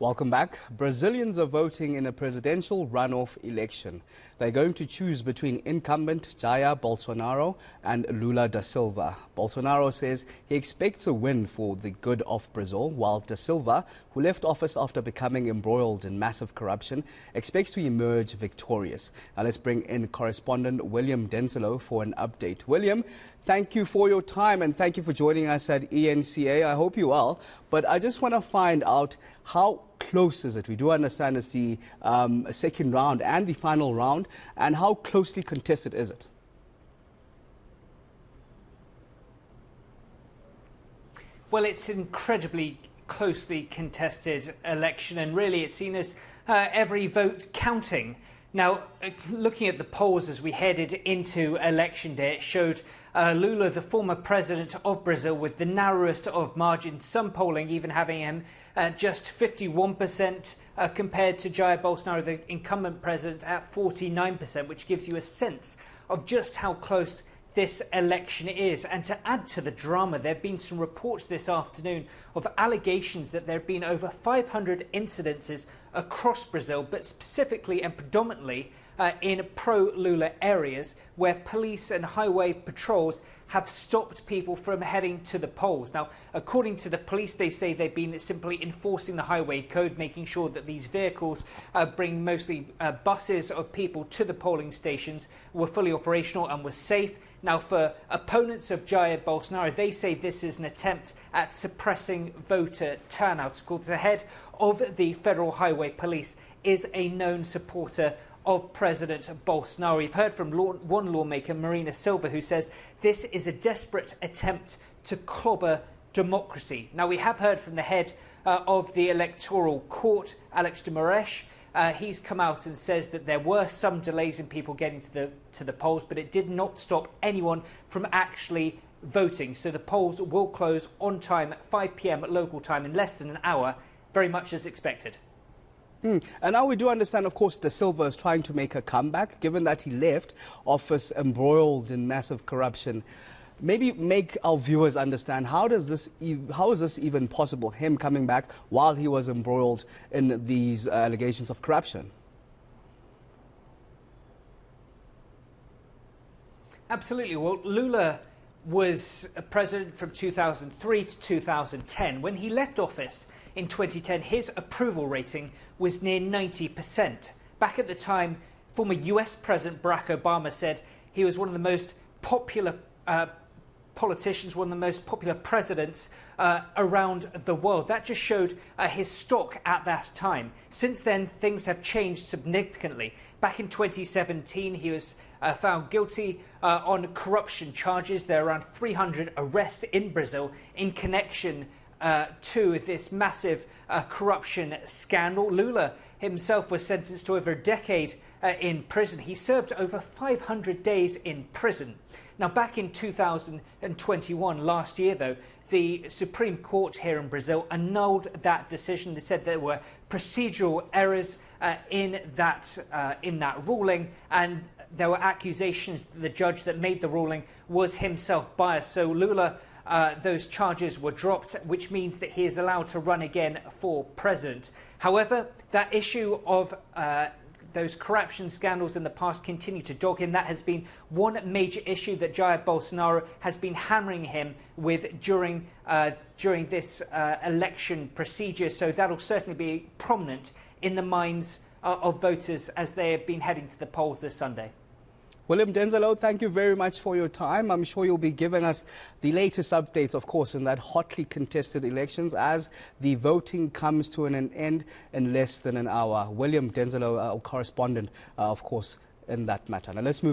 Welcome back. Brazilians are voting in a presidential runoff election. They're going to choose between incumbent Jair Bolsonaro and Lula da Silva. Bolsonaro says he expects a win for the good of Brazil, while da Silva, who left office after becoming embroiled in massive corruption, expects to emerge victorious. Now let's bring in correspondent William Denselow for an update. William, thank you for your time and thank you for joining us at eNCA. I hope you are. But I just want to find out, how close is it? We do understand it's the second round and the final round, and how closely contested is it? Well, it's an incredibly closely contested election, and really it's seen as every vote counting. Now, looking at the polls as we headed into election day, it showed Lula, the former president of Brazil, with the narrowest of margins, some polling even having him just 51% compared to Jair Bolsonaro, the incumbent president, at 49%, which gives you a sense of just how close this election is. And to add to the drama, there have been some reports this afternoon of allegations that there have been over 500 incidences across Brazil, but specifically and predominantly in pro-Lula areas where police and highway patrols have stopped people from heading to the polls. Now, according to the police, they say they've been simply enforcing the highway code, making sure that these vehicles bring mostly buses of people to the polling stations were fully operational and were safe. Now, for opponents of Jair Bolsonaro, they say this is an attempt at suppressing voter turnout. Of course, the head of the Federal Highway Police is a known supporter of President Bolsonaro. We've heard from one lawmaker, Silva, who says this is a desperate attempt to clobber democracy. Now, we have heard from the head of the Electoral Court, Alex de Moraes. He's come out and says that there were some delays in people getting to the polls, but it did not stop anyone from actually voting. So the polls will close on time at 5 p.m. local time in less than an hour, very much as expected. And now we do understand, of course, da Silva is trying to make a comeback, given that he left office embroiled in massive corruption. Maybe make our viewers understand, how is this even possible, him coming back while he was embroiled in these allegations of corruption? Absolutely. Well, Lula was a president from 2003 to 2010. When he left office in 2010, his approval rating was near 90%. Back at the time, former US President Barack Obama said he was one of the most popular politicians, one of the most popular presidents around the world. That just showed his stock at that time. Since then, things have changed significantly. Back in 2017, he was found guilty on corruption charges. There are around 300 arrests in Brazil in connection to this massive corruption scandal. Lula himself was sentenced to over a decade in prison. He served over 500 days in prison. Now, back in 2021, last year, though, the Supreme Court here in Brazil annulled that decision. They said there were procedural errors in that ruling, and there were accusations that the judge that made the ruling was himself biased. So Lula, those charges were dropped, which means that he is allowed to run again for president. However, that issue of those corruption scandals in the past continue to dog him. That has been one major issue that Jair Bolsonaro has been hammering him with during this election procedure. So that'll certainly be prominent in the minds of voters as they have been heading to the polls this Sunday. William Denselow, thank you very much for your time. I'm sure you'll be giving us the latest updates, of course, in that hotly contested elections as the voting comes to an end in less than an hour. William Denselow, our correspondent, of course, in that matter. Now let's move